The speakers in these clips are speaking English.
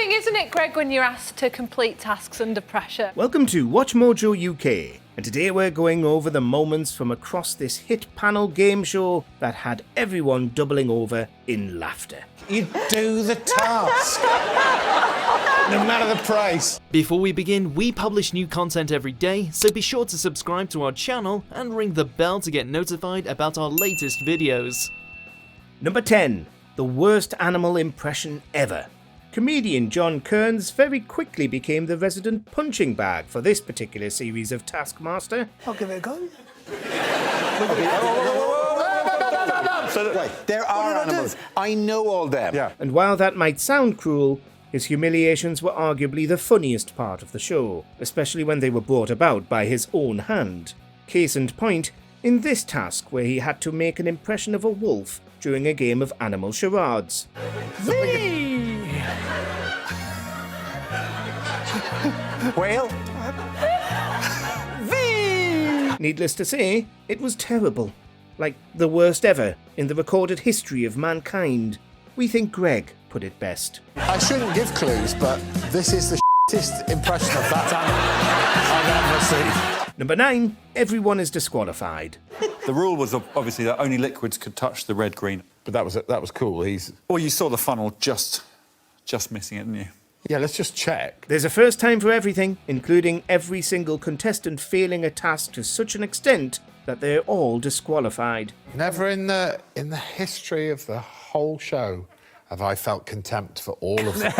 thrilling, isn't it, Greg, when you're asked to complete tasks under pressure? Welcome to WatchMojoUK, and today we're going over the moments from across this hit panel game show that had everyone doubling over in laughter. You do the task, no matter the price. Before we begin, we publish new content every day, so be sure to subscribe to our channel and ring the bell to get notified about our latest videos. Number 10. The worst animal impression ever. Comedian John Kearns very quickly became the resident punching bag for this particular series of Taskmaster. I'll give it a go. Wait, there are animals. I know all them. Yeah. And while that might sound cruel, his humiliations were arguably the funniest part of the show, especially when they were brought about by his own hand. Case in point, in this task where he had to make an impression of a wolf during a game of animal charades. Whale? Needless to say, it was terrible. Like the worst ever in the recorded history of mankind. We think Greg put it best. I shouldn't give clues, but this is the shittest impression of that animal I've ever seen. Number 9, everyone is disqualified. The rule was obviously that only liquids could touch the red green. But that was cool. Or you saw the funnel just missing it, didn't you? Yeah, let's just check. There's a first time for everything, including every single contestant failing a task to such an extent that they're all disqualified. Never in the history of the whole show have I felt contempt for all of them.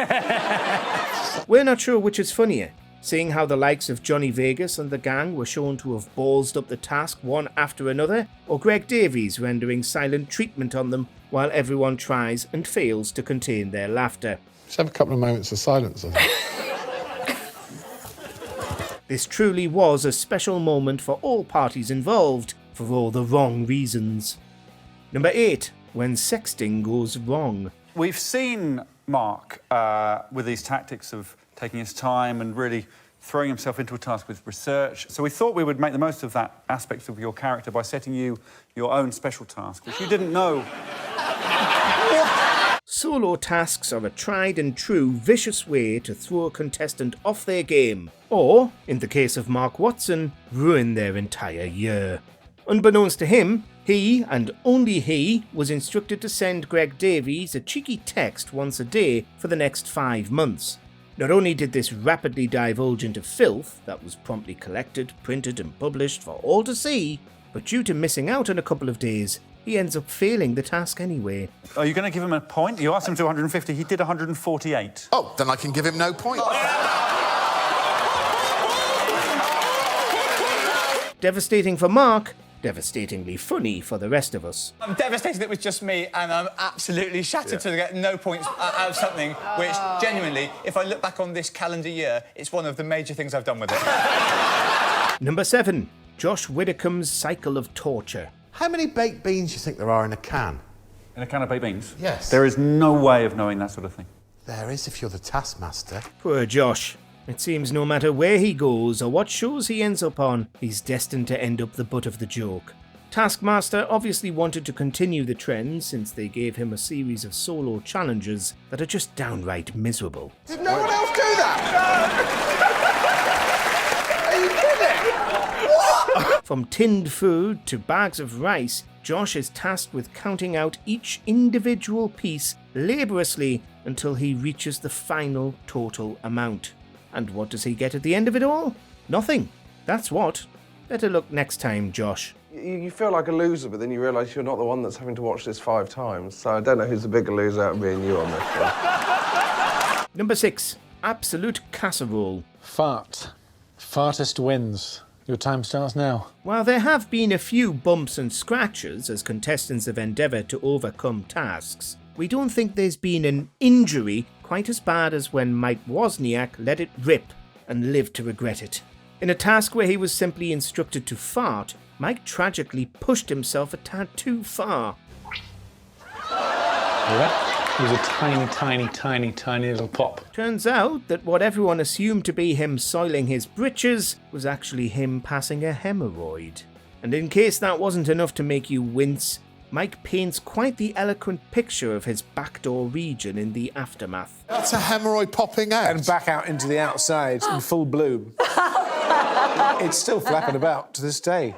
We're not sure which is funnier, seeing how the likes of Johnny Vegas and the gang were shown to have ballsed up the task one after another, or Greg Davies rendering silent treatment on them while everyone tries and fails to contain their laughter. Let's have a couple of moments of silence, I think. This truly was a special moment for all parties involved, for all the wrong reasons. Number 8, when sexting goes wrong. We've seen Mark with these tactics of taking his time and really throwing himself into a task with research. So we thought we would make the most of that aspect of your character by setting you your own special task, which you didn't know. Solo tasks are a tried and true vicious way to throw a contestant off their game, or, in the case of Mark Watson, ruin their entire year. Unbeknownst to him, he, and only he, was instructed to send Greg Davies a cheeky text once a day for the next 5 months. Not only did this rapidly divulge into filth that was promptly collected, printed and published for all to see, but due to missing out on a couple of days, he ends up failing the task anyway. Are you going to give him a point? You asked him to 150, he did 148. Oh, then I can give him no point. Devastating for Mark, devastatingly funny for the rest of us. I'm devastated it was just me, and I'm absolutely shattered to get no points out of something which, genuinely, if I look back on this calendar year, it's one of the major things I've done with it. Number 7, Josh Widdicombe's cycle of torture. How many baked beans do you think there are in a can? In a can of baked beans? Yes. There is no way of knowing that sort of thing. There is if you're the Taskmaster. Poor Josh. It seems no matter where he goes or what shows he ends up on, he's destined to end up the butt of the joke. Taskmaster obviously wanted to continue the trend since they gave him a series of solo challenges that are just downright miserable. Did no one else do that? Are you kidding? What? From tinned food to bags of rice, Josh is tasked with counting out each individual piece laboriously until he reaches the final total amount. And what does he get at the end of it all? Nothing. That's what. Better luck next time, Josh. You feel like a loser, but then you realise you're not the one that's having to watch this 5 times. So I don't know who's the bigger loser out of me and you on this one. Number 6. Absolute casserole. Fart. Fartest wins. Your time starts now. While there have been a few bumps and scratches as contestants have endeavoured to overcome tasks, we don't think there's been an injury quite as bad as when Mike Wozniak let it rip and lived to regret it. In a task where he was simply instructed to fart, Mike tragically pushed himself a tad too far. It was a tiny little pop. Turns out that what everyone assumed to be him soiling his britches was actually him passing a hemorrhoid. And in case that wasn't enough to make you wince, Mike paints quite the eloquent picture of his backdoor region in the aftermath. That's a hemorrhoid popping out. And back out into the outside in full bloom. It's still flapping about to this day.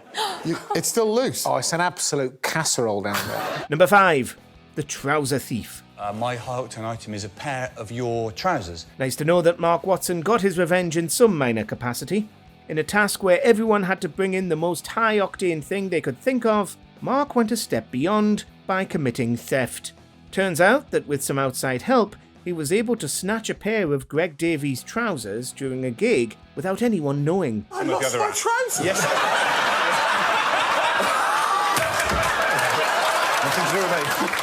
It's still loose. Oh, it's an absolute casserole down there. Number 5. The trouser thief. My high-octane item is a pair of your trousers. Nice to know that Mark Watson got his revenge in some minor capacity. In a task where everyone had to bring in the most high-octane thing they could think of, Mark went a step beyond by committing theft. Turns out that with some outside help, he was able to snatch a pair of Greg Davies' trousers during a gig without anyone knowing. I lost my trousers. Yes.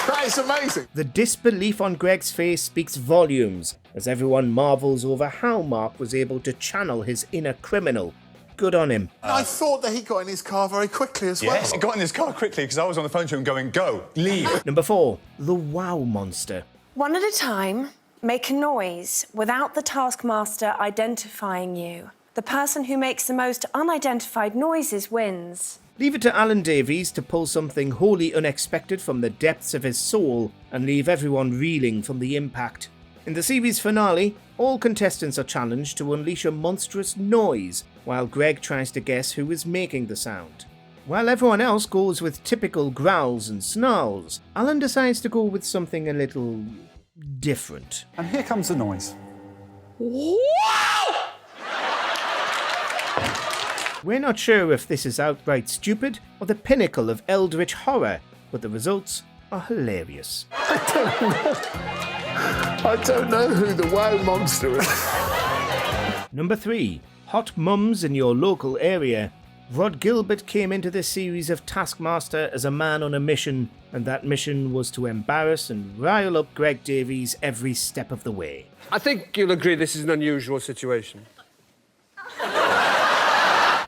That is amazing. The disbelief on Greg's face speaks volumes as everyone marvels over how Mark was able to channel his inner criminal. Good on him. I thought that he got in his car very quickly as well. Yes, he got in his car quickly because I was on the phone to him going, go, leave. Number 4. The Wow Monster. One at a time, make a noise without the Taskmaster identifying you. The person who makes the most unidentified noises wins. Leave it to Alan Davies to pull something wholly unexpected from the depths of his soul and leave everyone reeling from the impact. In the series finale, all contestants are challenged to unleash a monstrous noise while Greg tries to guess who is making the sound. While everyone else goes with typical growls and snarls, Alan decides to go with something a little different. And here comes the noise. We're not sure if this is outright stupid or the pinnacle of eldritch horror, but the results are hilarious. I don't know who the Wow Monster is. Number 3. Hot mums in your local area. Rod Gilbert came into this series of Taskmaster as a man on a mission, and that mission was to embarrass and rile up Greg Davies every step of the way. I think you'll agree this is an unusual situation.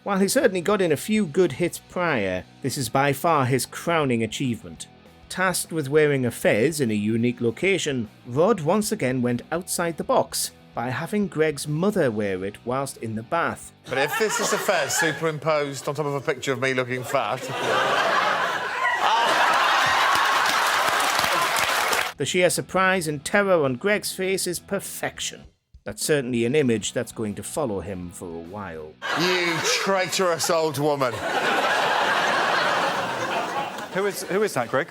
While he certainly got in a few good hits prior, this is by far his crowning achievement. Tasked with wearing a fez in a unique location, Rod once again went outside the box by having Greg's mother wear it whilst in the bath. But if this is a fez superimposed on top of a picture of me looking fat... The sheer surprise and terror on Greg's face is perfection. That's certainly an image that's going to follow him for a while. You traitorous old woman. Who is that, Greg?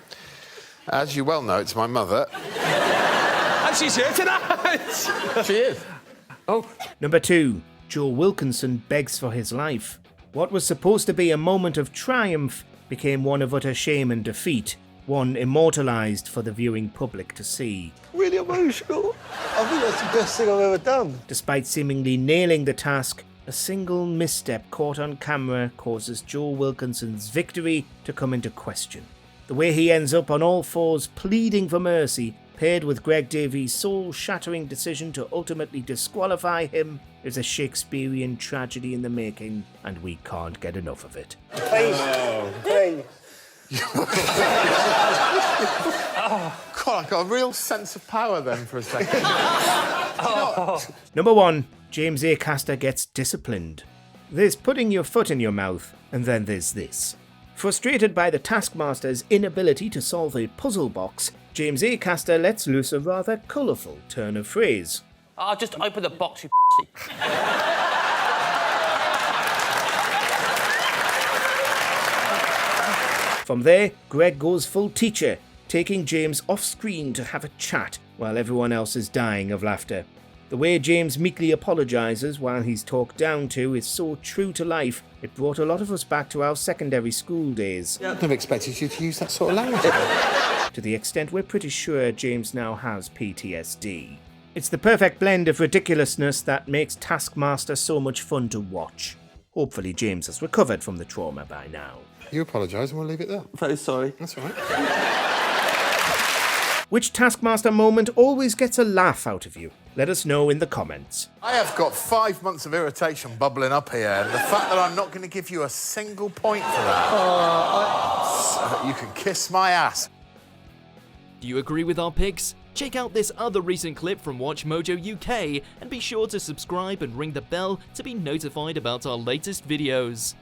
As you well know, it's my mother. And she's here tonight! She is. Oh. Number 2. Joe Wilkinson begs for his life. What was supposed to be a moment of triumph became one of utter shame and defeat, one immortalised for the viewing public to see. Really emotional. I think that's the best thing I've ever done. Despite seemingly nailing the task, a single misstep caught on camera causes Joe Wilkinson's victory to come into question. The way he ends up on all fours pleading for mercy, paired with Greg Davies' soul-shattering decision to ultimately disqualify him, is a Shakespearean tragedy in the making, and we can't get enough of it. Please. Please. Oh, God, I got a real sense of power then for a second. Number 1. James Acaster gets disciplined. There's putting your foot in your mouth, and then there's this. Frustrated by the Taskmaster's inability to solve a puzzle box, James Acaster lets loose a rather colourful turn of phrase. I'll just open the box, you pussy. From there, Greg goes full teacher, taking James off-screen to have a chat while everyone else is dying of laughter. The way James meekly apologises while he's talked down to is so true to life, it brought a lot of us back to our secondary school days. I'd have expected you to use that sort of language. To the extent we're pretty sure James now has PTSD. It's the perfect blend of ridiculousness that makes Taskmaster so much fun to watch. Hopefully James has recovered from the trauma by now. You apologise and we'll leave it there. Very sorry. That's all right. Which Taskmaster moment always gets a laugh out of you? Let us know in the comments. I have got 5 months of irritation bubbling up here, and the fact that I'm not going to give you a single point for that... So you can kiss my ass. Do you agree with our picks? Check out this other recent clip from WatchMojoUK and be sure to subscribe and ring the bell to be notified about our latest videos.